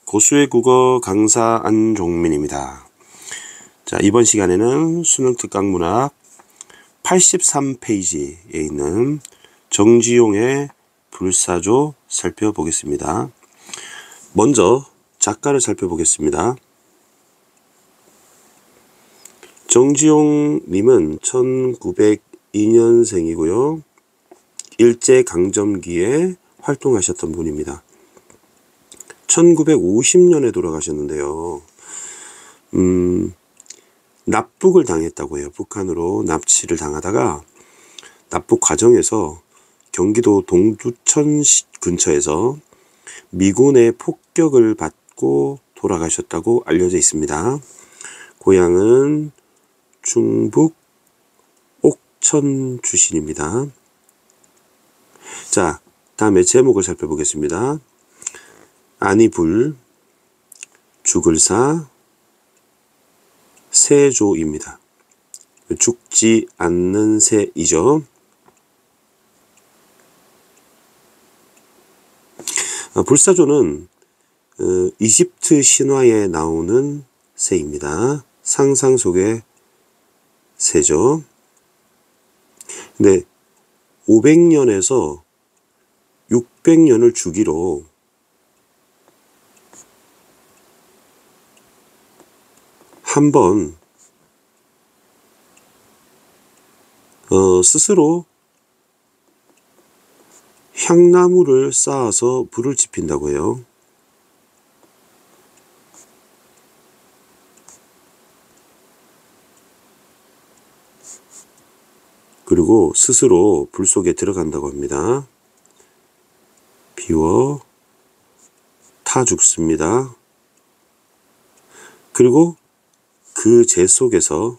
고수의 국어 강사 안종민입니다. 자, 이번 시간에는 수능 특강문학 83페이지에 있는 정지용의 불사조 살펴보겠습니다. 먼저 작가를 살펴보겠습니다. 정지용 님은 1902년생이고요. 일제강점기에 활동하셨던 분입니다. 1950년에 돌아가셨는데요. 납북을 당했다고 해요. 북한으로 납치를 당하다가 납북 과정에서 경기도 동두천 근처에서 미군의 폭격을 받고 돌아가셨다고 알려져 있습니다. 고향은 충북 옥천 출신입니다. 자, 다음에 제목을 살펴보겠습니다. 아니불, 죽을사, 새조입니다. 죽지 않는 새이죠. 불사조는 이집트 신화에 나오는 새입니다. 상상 속의 새죠. 근데 500년에서 600년을 주기로 한번 스스로 향나무를 쌓아서 불을 지핀다고 해요. 그리고 스스로 불 속에 들어간다고 합니다. 비워 타 죽습니다. 그리고 그 재 속에서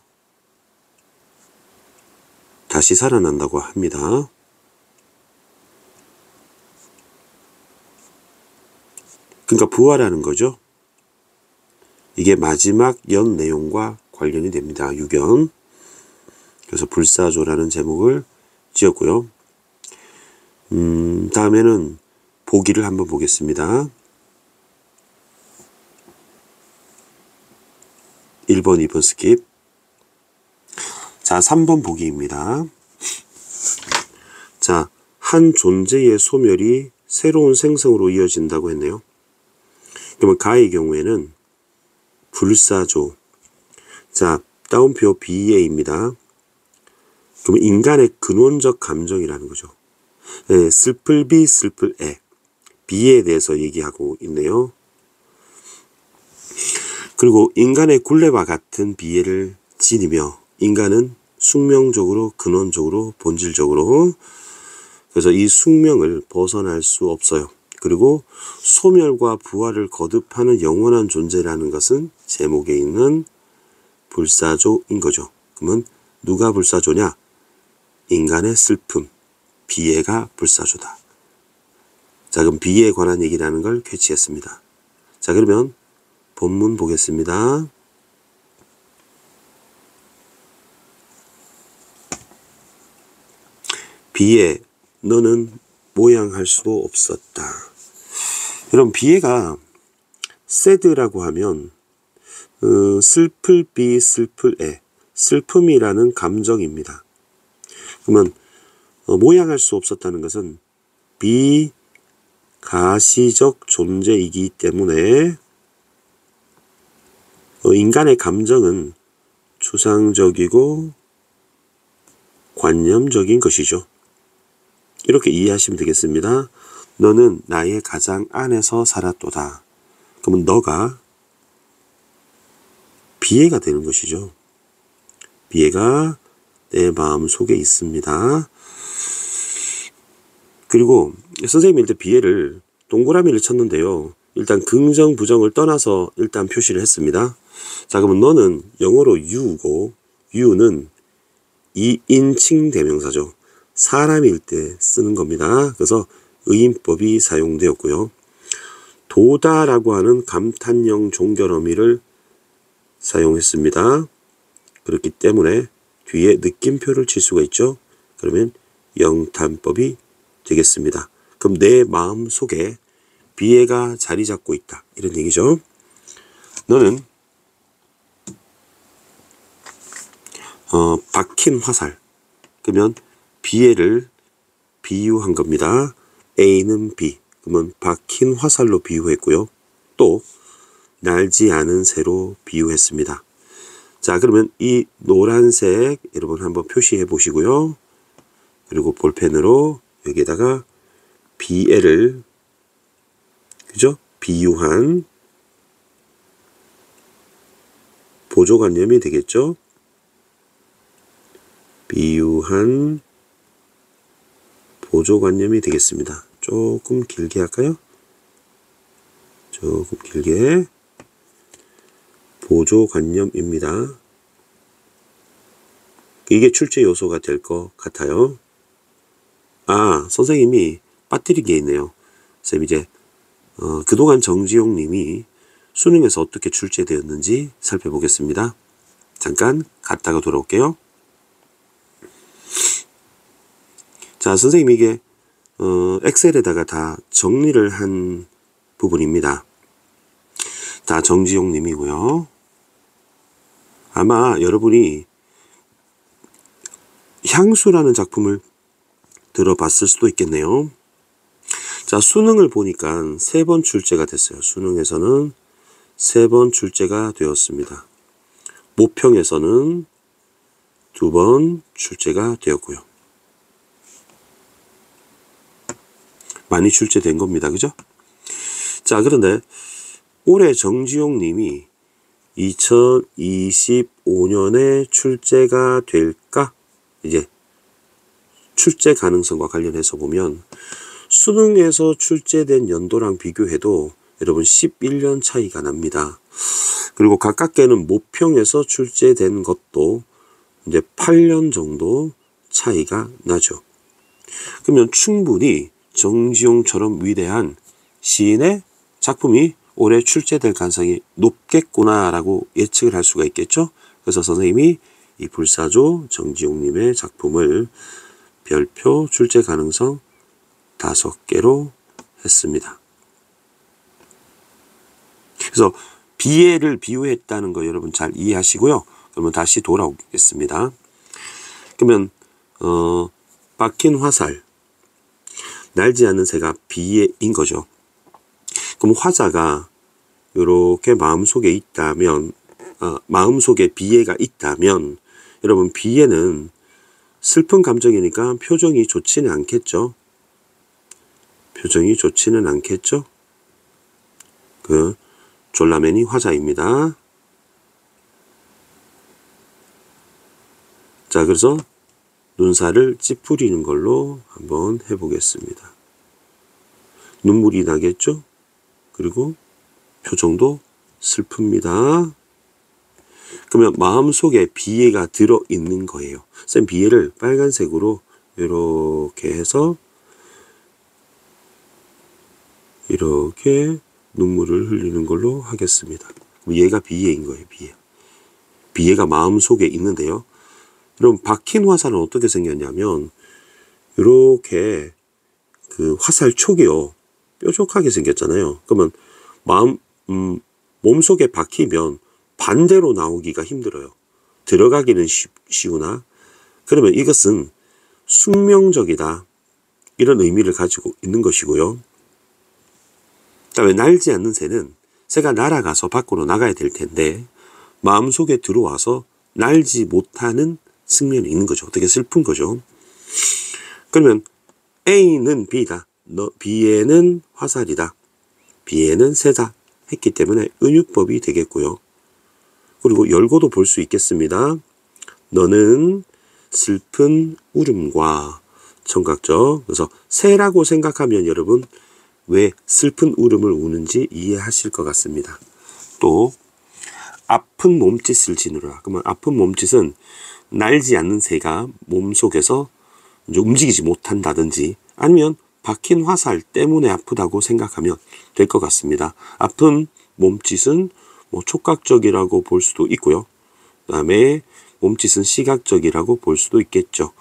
다시 살아난다고 합니다. 그러니까 부활하는 거죠. 이게 마지막 연 내용과 관련이 됩니다. 유견. 그래서 불사조라는 제목을 지었고요. 다음에는 보기를 한번 보겠습니다. 1번, 2번 스킵. 자, 3번 보기입니다. 자, 한 존재의 소멸이 새로운 생성으로 이어진다고 했네요. 그러면 가의 경우에는 불사조. 자, 따옴표 비애입니다. 그러면 인간의 근원적 감정이라는 거죠. 네, 슬플 비, 슬플 애. 비에 대해서 얘기하고 있네요. 그리고 인간의 굴레와 같은 비애를 지니며 인간은 숙명적으로, 근원적으로, 본질적으로, 그래서 이 숙명을 벗어날 수 없어요. 그리고 소멸과 부활을 거듭하는 영원한 존재라는 것은 제목에 있는 불사조인 거죠. 그러면 누가 불사조냐? 인간의 슬픔, 비애가 불사조다. 자, 그럼 비애에 관한 얘기라는 걸 캐치했습니다. 자, 그러면 본문 보겠습니다. 비애, 너는 모양할 수도 없었다. 여러분, 비애가 새드라고 하면 슬플 비, 슬플 애, 슬픔이라는 감정입니다. 그러면 모양할 수 없었다는 것은 비가시적 존재이기 때문에 인간의 감정은 추상적이고 관념적인 것이죠. 이렇게 이해하시면 되겠습니다. 너는 나의 가장 안에서 살았도다. 그러면 너가 비애가 되는 것이죠. 비애가 내 마음 속에 있습니다. 그리고 선생님이 일단 비애를 동그라미를 쳤는데요. 일단 긍정, 부정을 떠나서 일단 표시를 했습니다. 자, 그러면 너는 영어로 you고, you는 2인칭 대명사죠. 사람일 때 쓰는 겁니다. 그래서 의인법이 사용되었고요. 도다라고 하는 감탄형 종결 어미를 사용했습니다. 그렇기 때문에 뒤에 느낌표를 칠 수가 있죠. 그러면 영탄법이 되겠습니다. 그럼 내 마음 속에 비애가 자리 잡고 있다. 이런 얘기죠. 너는 박힌 화살. 그러면 비애를 비유한 겁니다. A는 B. 그러면 박힌 화살로 비유했고요. 또 날지 않은 새로 비유했습니다. 자, 그러면 이 노란색 여러분 한번 표시해 보시고요. 그리고 볼펜으로 여기에다가 비애를 그죠? 비유한 보조관념이 되겠죠? 비유한 보조관념이 되겠습니다. 조금 길게 할까요? 조금 길게. 보조관념입니다. 이게 출제 요소가 될 것 같아요. 아, 선생님이 빠뜨린 게 있네요. 선생님 이제 그동안 정지용 님이 수능에서 어떻게 출제되었는지 살펴보겠습니다. 잠깐 갔다가 돌아올게요. 자, 선생님 이게 엑셀에다가 다 정리를 한 부분입니다. 다 정지용 님이고요. 아마 여러분이 향수라는 작품을 들어봤을 수도 있겠네요. 자, 수능을 보니까 3번 출제가 됐어요. 수능에서는 3번 출제가 되었습니다. 모평에서는 2번 출제가 되었고요. 많이 출제된 겁니다. 그죠? 자, 그런데 올해 정지용 님이 2025년에 출제가 될까? 이제 출제 가능성과 관련해서 보면 수능에서 출제된 연도랑 비교해도 여러분 11년 차이가 납니다. 그리고 가깝게는 모평에서 출제된 것도 이제 8년 정도 차이가 나죠. 그러면 충분히 정지용처럼 위대한 시인의 작품이 올해 출제될 가능성이 높겠구나라고 예측을 할 수가 있겠죠. 그래서 선생님이 이 불사조 정지용님의 작품을 별표 출제 가능성 5개로 했습니다. 그래서 비애를 비유했다는 거 여러분 잘 이해하시고요. 그러면 다시 돌아오겠습니다. 그러면 박힌 화살, 날지 않는 새가 비애인 거죠. 그럼 화자가 이렇게 마음속에 있다면, 마음속에 비애가 있다면, 여러분 비애는 슬픈 감정이니까 표정이 좋지는 않겠죠. 표정이 좋지는 않겠죠. 그 졸라맨이 화자입니다. 자, 그래서 눈살을 찌푸리는 걸로 한번 해보겠습니다. 눈물이 나겠죠. 그리고 표정도 슬픕니다. 그러면 마음속에 비애가 들어있는 거예요. 쌤 비애를 빨간색으로 이렇게 해서 이렇게 눈물을 흘리는 걸로 하겠습니다. 얘가 비애인 거예요. 비애. 비애가 마음속에 있는데요. 그럼 박힌 화살은 어떻게 생겼냐면 이렇게 그 화살 촉이요. 뾰족하게 생겼잖아요. 그러면 몸속에 박히면 반대로 나오기가 힘들어요. 들어가기는 쉬우나 그러면 이것은 숙명적이다. 이런 의미를 가지고 있는 것이고요. 그다음에 날지 않는 새는 새가 날아가서 밖으로 나가야 될 텐데 마음속에 들어와서 날지 못하는 측면이 있는 거죠. 되게 슬픈 거죠. 그러면 A는 B다. B에는 화살이다. B에는 새다. 했기 때문에 은유법이 되겠고요. 그리고 열고도 볼 수 있겠습니다. 너는 슬픈 울음과 청각적. 그래서 새라고 생각하면 여러분 왜 슬픈 울음을 우는지 이해하실 것 같습니다. 또 아픈 몸짓을 지느라. 그러면 아픈 몸짓은 날지 않는 새가 몸속에서 이제 움직이지 못한다든지 아니면 박힌 화살 때문에 아프다고 생각하면 될 것 같습니다. 아픈 몸짓은 뭐 촉각적이라고 볼 수도 있고요. 그 다음에 몸짓은 시각적이라고 볼 수도 있겠죠.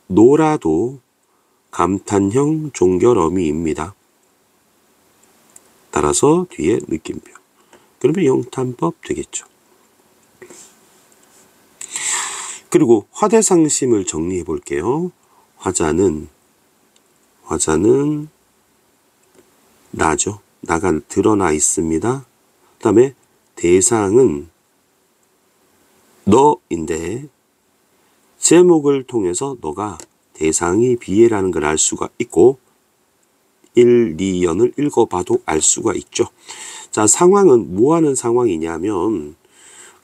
노라도 감탄형 종결어미입니다. 따라서 뒤에 느낌표. 그러면 영탄법 되겠죠. 그리고 화대상심을 정리해 볼게요. 화자는 나죠. 나가 드러나 있습니다. 그 다음에 대상은 너인데 제목을 통해서 너가 대상이 비애라는 걸 알 수가 있고 1, 2연을 읽어봐도 알 수가 있죠. 자, 상황은 뭐 하는 상황이냐면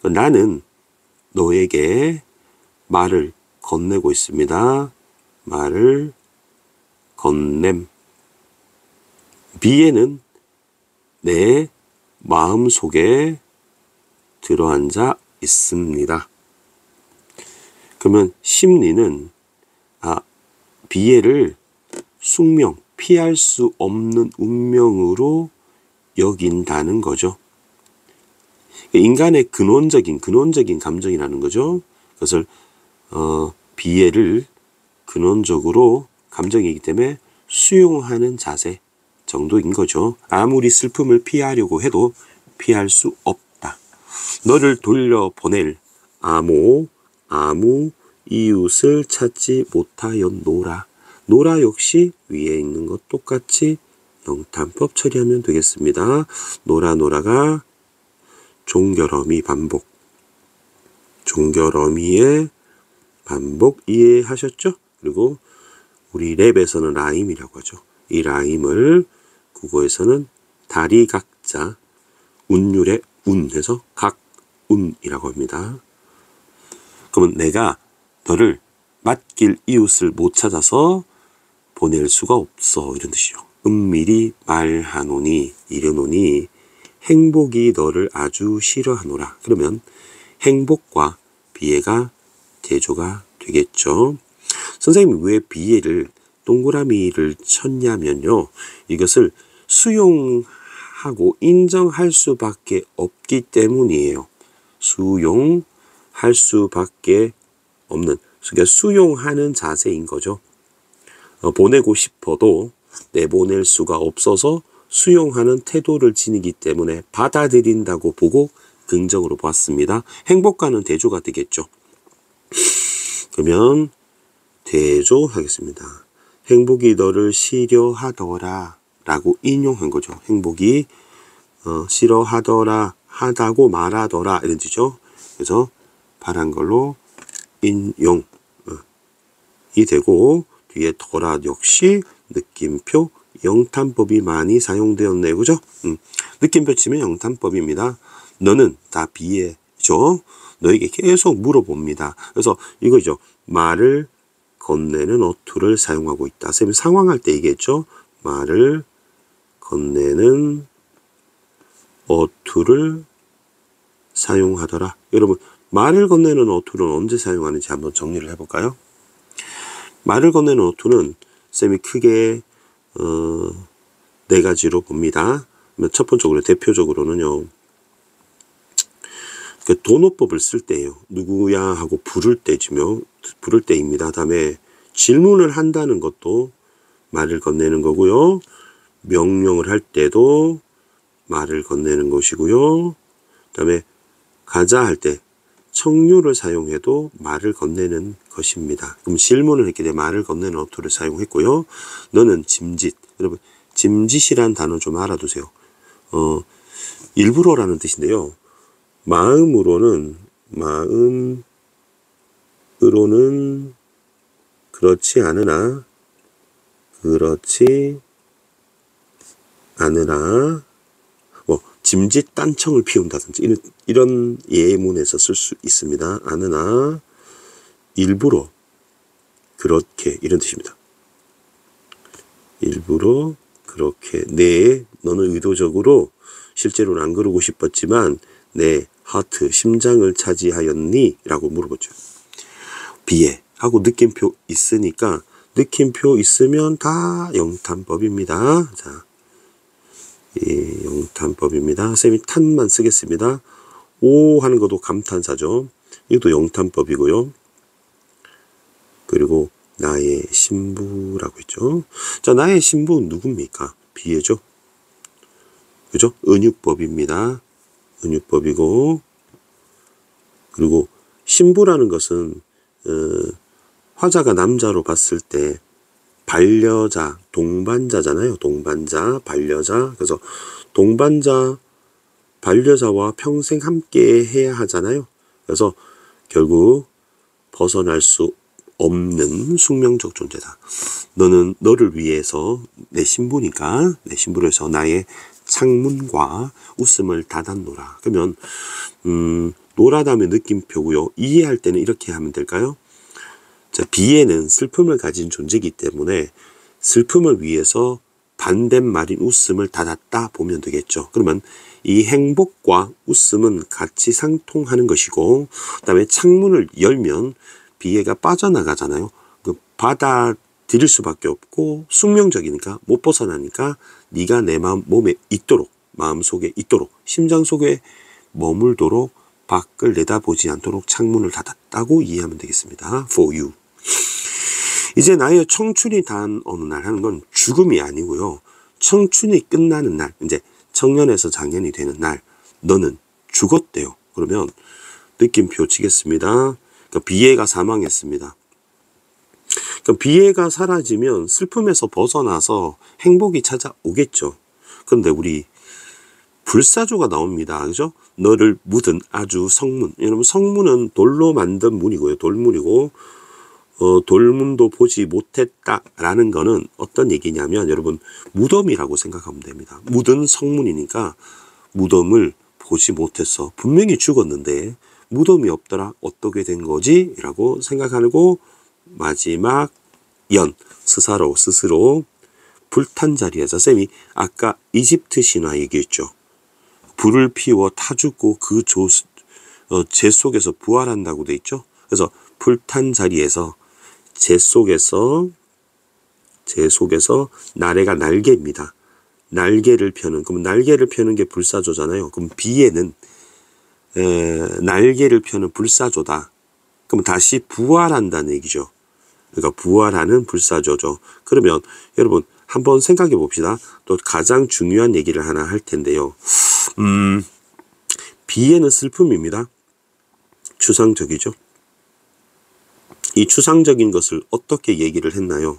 나는 너에게 말을 건네고 있습니다. 말을 건냄. 비애는 내 마음속에 들어앉아 있습니다. 그러면 심리는 비애를 숙명, 피할 수 없는 운명으로 여긴다는 거죠. 인간의 근원적인 감정이라는 거죠. 그것을 비애를 근원적으로 감정이기 때문에 수용하는 자세 정도인 거죠. 아무리 슬픔을 피하려고 해도 피할 수 없다. 너를 돌려보낼 아무 이웃을 찾지 못하였노라. 노라 역시 위에 있는 것 똑같이 영탄법 처리하면 되겠습니다. 노라가 종결어미 반복. 종결어미의 반복 이해하셨죠? 그리고 우리 랩에서는 라임이라고 하죠. 이 라임을 국어에서는 다리각자 운율의 운해서 각운이라고 합니다. 그러면 내가 너를 맡길 이웃을 못 찾아서 보낼 수가 없어 이런 뜻이죠. 은밀히 말하노니 이르노니 행복이 너를 아주 싫어하노라. 그러면 행복과 비애가 대조가 되겠죠. 선생님이 왜 비애를 동그라미를 쳤냐면요. 이것을 수용하고 인정할 수밖에 없기 때문이에요. 수용할 수밖에 없는, 그러니까 수용하는 자세인 거죠. 보내고 싶어도 내보낼 수가 없어서 수용하는 태도를 지니기 때문에 받아들인다고 보고 긍정으로 보았습니다. 행복과는 대조가 되겠죠. 그러면 대조하겠습니다. 행복이 너를 싫어하더라 라고 인용한 거죠. 행복이 싫어하더라, 하다고 말하더라 이런 뜻이죠. 그래서 바란 걸로 인용이 되고 뒤에 더라 역시 느낌표 영탄법이 많이 사용되었네요. 그죠? 느낌표 치면 영탄법입니다. 너는 다 비애죠. 너에게 계속 물어봅니다. 그래서 이거죠. 말을 건네는 어투를 사용하고 있다. 선생님 상황할 때 얘기했죠. 말을 건네는 어투를 사용하더라. 여러분 말을 건네는 어투는 언제 사용하는지 한번 정리를 해볼까요? 말을 건네는 어투는 쌤이 크게 네 가지로 봅니다. 첫 번째로 대표적으로는요. 그 도노법을 쓸 때예요. 누구야 하고 부를 때입니다. 다음에 질문을 한다는 것도 말을 건네는 거고요. 명령을 할 때도 말을 건네는 것이고요. 그다음에 가자 할 때 청류를 사용해도 말을 건네는 것입니다. 그럼 질문을 했기 때문에 말을 건네는 어투를 사용했고요. 너는 짐짓. 여러분 짐짓이란 단어 좀 알아두세요. 일부러라는 뜻인데요. 마음으로는 그렇지 않으나 짐짓 딴청을 피운다든지 이런 예문에서 쓸 수 있습니다. 않으나 일부러 그렇게 이런 뜻입니다. 일부러 그렇게 너는 의도적으로 실제로는 안 그러고 싶었지만 내 하트 심장을 차지하였니? 라고 물어보죠. 비애하고 느낌표 있으니까 느낌표 있으면 다 영탄법입니다. 자, 영탄법입니다. 선생님이 탄만 쓰겠습니다. 오 하는 것도 감탄사죠. 이것도 영탄법이고요. 그리고 나의 신부라고 했죠. 자, 나의 신부는 누굽니까? 비애죠. 그죠? 은유법입니다. 은유법이고, 그리고 신부라는 것은 화자가 남자로 봤을 때 반려자, 동반자잖아요. 동반자, 반려자. 그래서 동반자, 반려자와 평생 함께 해야 하잖아요. 그래서 결국 벗어날 수 없는 숙명적 존재다. 너는 너를 위해서 내 신부니까 내 신부로 해서 나의 창문과 웃음을 닫았노라. 그러면 노라담의 느낌표고요. 이해할 때는 이렇게 하면 될까요? 자, 비애는 슬픔을 가진 존재이기 때문에 슬픔을 위해서 반대말인 웃음을 닫았다 보면 되겠죠. 그러면 이 행복과 웃음은 같이 상통하는 것이고, 그 다음에 창문을 열면 비애가 빠져나가잖아요. 그 받아들일 수밖에 없고 숙명적이니까 못 벗어나니까 네가 내 몸에 있도록, 마음속에 있도록, 심장 속에 머물도록 밖을 내다보지 않도록 창문을 닫았다고 이해하면 되겠습니다. For you. 이제 나의 청춘이 단 어느 날 하는 건 죽음이 아니고요. 청춘이 끝나는 날, 이제 청년에서 장년이 되는 날, 너는 죽었대요. 그러면 느낌표 치겠습니다. 그러니까 비애가 사망했습니다. 그러니까 비애가 사라지면 슬픔에서 벗어나서 행복이 찾아오겠죠. 그런데 우리 불사조가 나옵니다. 그죠? 너를 묻은 아주 성문. 여러분, 성문은 돌로 만든 문이고요. 돌문이고, 돌문도 보지 못했다라는 거는 어떤 얘기냐면, 여러분, 무덤이라고 생각하면 됩니다. 묻은 성문이니까 무덤을 보지 못했어. 분명히 죽었는데 무덤이 없더라. 어떻게 된 거지? 라고 생각하고, 마지막 스사로, 스스로 불탄 자리에서, 쌤이 아까 이집트 신화 얘기했죠. 불을 피워 타 죽고 그 재 속에서 부활한다고 돼 있죠. 그래서 불탄 자리에서 재 속에서 나래가 날개입니다. 날개를 펴는, 그럼 날개를 펴는 게 불사조잖아요. 그럼 비에는 날개를 펴는 불사조다. 그럼 다시 부활한다는 얘기죠. 그러니까 부활하는 불사조죠. 그러면 여러분 한번 생각해 봅시다. 또 가장 중요한 얘기를 하나 할 텐데요. 비에는 슬픔입니다. 추상적이죠. 이 추상적인 것을 어떻게 얘기를 했나요?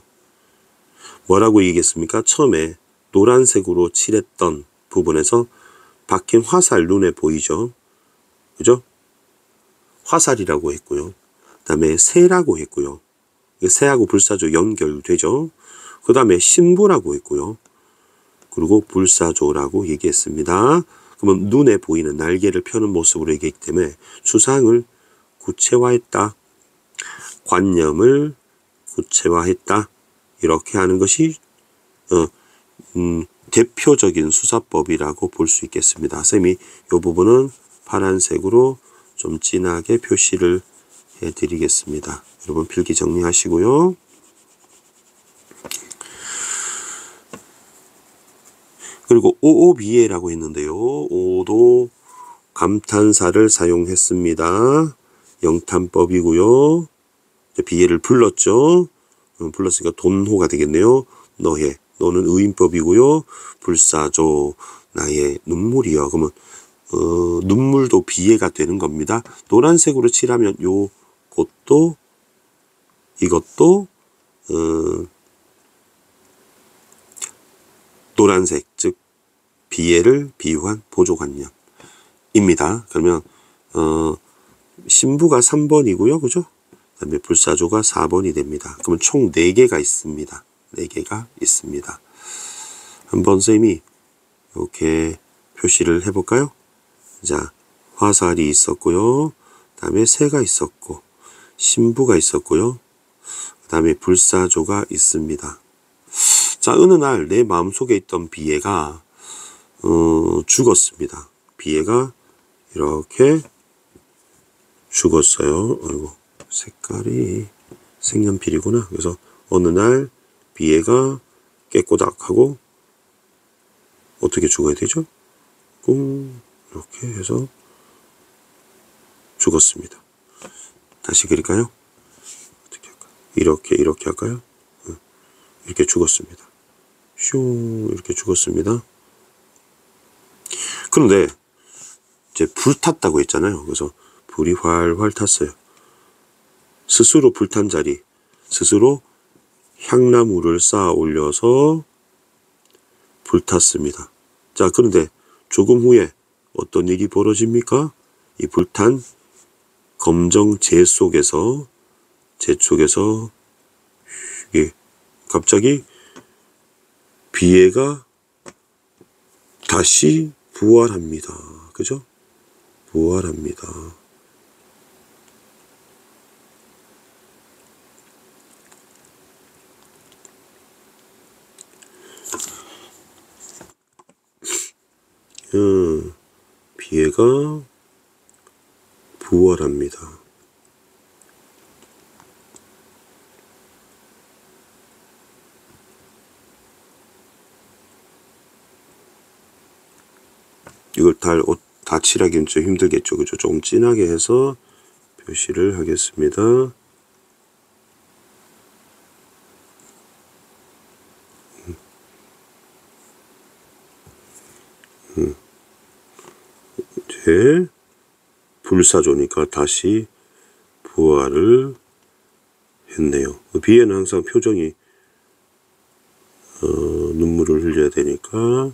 뭐라고 얘기했습니까? 처음에 노란색으로 칠했던 부분에서 박힌 화살 눈에 보이죠? 그죠? 화살이라고 했고요. 그 다음에 새라고 했고요. 새하고 불사조 연결되죠. 그 다음에 신부라고 했고요. 그리고 불사조라고 얘기했습니다. 그러면 눈에 보이는 날개를 펴는 모습으로 얘기했기 때문에 추상을 구체화했다. 관념을 구체화했다. 이렇게 하는 것이 대표적인 수사법이라고 볼 수 있겠습니다. 쌤이 이 부분은 파란색으로 좀 진하게 표시를 해드리겠습니다. 여러분 필기 정리하시고요. 그리고 오오비에라고 했는데요. 오도 감탄사를 사용했습니다. 영탄법이고요. 비에를 불렀죠. 불렀으니까 돈호가 되겠네요. 너의, 너는 의인법이고요. 불사조, 나의 눈물이요. 그러면 눈물도 비애가 되는 겁니다. 노란색으로 칠하면 요것도 이것도 노란색, 즉 비애를 비유한 보조관념입니다. 그러면 신부가 3번이고요. 그죠? 그 다음에 불사조가 4번이 됩니다. 그러면 총 4개가 있습니다. 4개가 있습니다. 한번 쌤이 이렇게 표시를 해볼까요? 자, 화살이 있었고요. 그 다음에 새가 있었고, 신부가 있었고요. 그 다음에 불사조가 있습니다. 자, 어느 날 내 마음속에 있던 비애가 죽었습니다. 비애가 이렇게 죽었어요. 아이고, 색깔이 색연필이구나. 그래서 어느 날 비애가 깨꼬닥하고 어떻게 죽어야 되죠? 꿍 이렇게 해서 죽었습니다. 다시 그릴까요? 어떻게 할까요? 이렇게 할까요? 이렇게 죽었습니다. 슝 이렇게 죽었습니다. 그런데 이제 불탔다고 했잖아요. 그래서 불이 활활 탔어요. 스스로 불탄 자리, 스스로 향나무를 쌓아 올려서 불탔습니다. 자, 그런데 조금 후에 어떤 일이 벌어집니까? 이 불탄 검정 재 속에서 이게 갑자기 비애가 다시 부활합니다. 그죠? 부활합니다. 비애가 부활합니다. 이걸 다 칠하기는 좀 힘들겠죠. 그죠? 조금 진하게 해서 표시를 하겠습니다. 이제 불사조니까 다시 부활을 했네요. 비에는 항상 표정이 눈물을 흘려야 되니까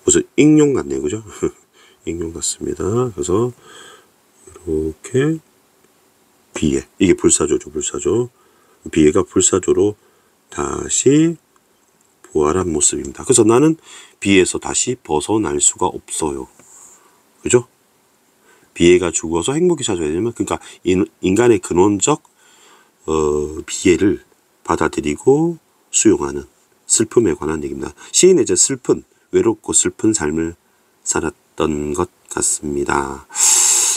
무슨 익룡 같네요. 그죠? 익룡 같습니다. 그래서 이렇게 비에, 이게 불사조죠. 불사조. 비에가 불사조로 다시 부활한 모습입니다. 그래서 나는 비에서 다시 벗어날 수가 없어요. 그죠? 비애가 죽어서 행복이 찾아야 되면, 그러니까 인간의 근원적 비애를 받아들이고 수용하는 슬픔에 관한 얘기입니다. 시인은 이제 외롭고 슬픈 삶을 살았던 것 같습니다.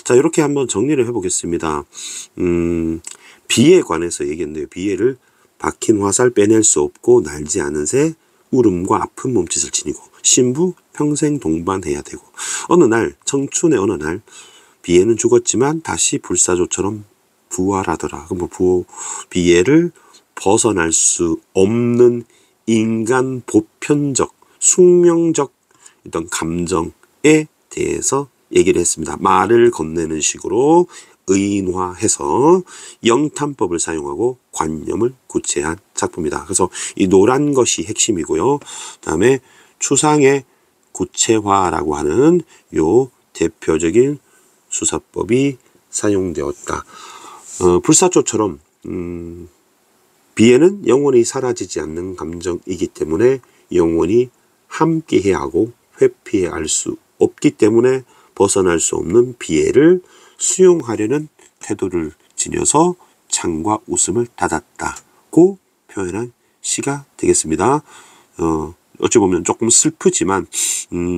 자, 이렇게 한번 정리를 해보겠습니다. 비애에 관해서 얘기했는데요. 비애를 박힌 화살 빼낼 수 없고 날지 않은 새 울음과 아픈 몸짓을 지니고 신부 평생 동반해야 되고 청춘의 어느 날 비애는 죽었지만 다시 불사조처럼 부활하더라. 비애를 벗어날 수 없는 인간 보편적 숙명적 어떤 감정에 대해서 얘기를 했습니다. 말을 건네는 식으로 의인화해서 영탄법을 사용하고 관념을 구체한 작품이다. 그래서 이 노란 것이 핵심이고요. 그다음에 추상의 구체화라고 하는 요 대표적인 수사법이 사용되었다. 불사조처럼 비애는 영원히 사라지지 않는 감정이기 때문에 영원히 함께해야 하고 회피해야 할 수 없기 때문에 벗어날 수 없는 비애를 수용하려는 태도를 지녀서 창과 웃음을 닫았다고 표현한 시가 되겠습니다. 어찌 보면 조금 슬프지만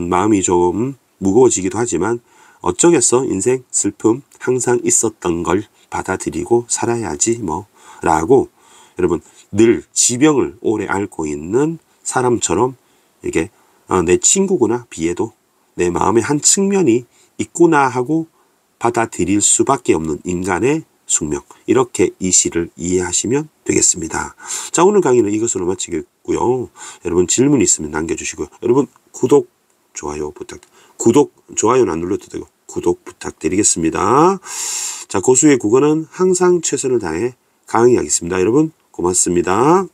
마음이 좀 무거워지기도 하지만 어쩌겠어, 인생 슬픔 항상 있었던 걸 받아들이고 살아야지 뭐 라고, 여러분 늘 지병을 오래 앓고 있는 사람처럼 이게 내 친구구나, 비애도 내 마음의 한 측면이 있구나 하고 받아들일 수밖에 없는 인간의 숙명, 이렇게 이 시를 이해하시면 되겠습니다. 자, 오늘 강의는 이것으로 마치겠고요. 여러분 질문 있으면 남겨주시고요. 여러분 구독, 좋아요 좋아요는 안 눌러도 되고 구독 부탁드리겠습니다. 자, 고수의 국어는 항상 최선을 다해 강의하겠습니다. 여러분 고맙습니다.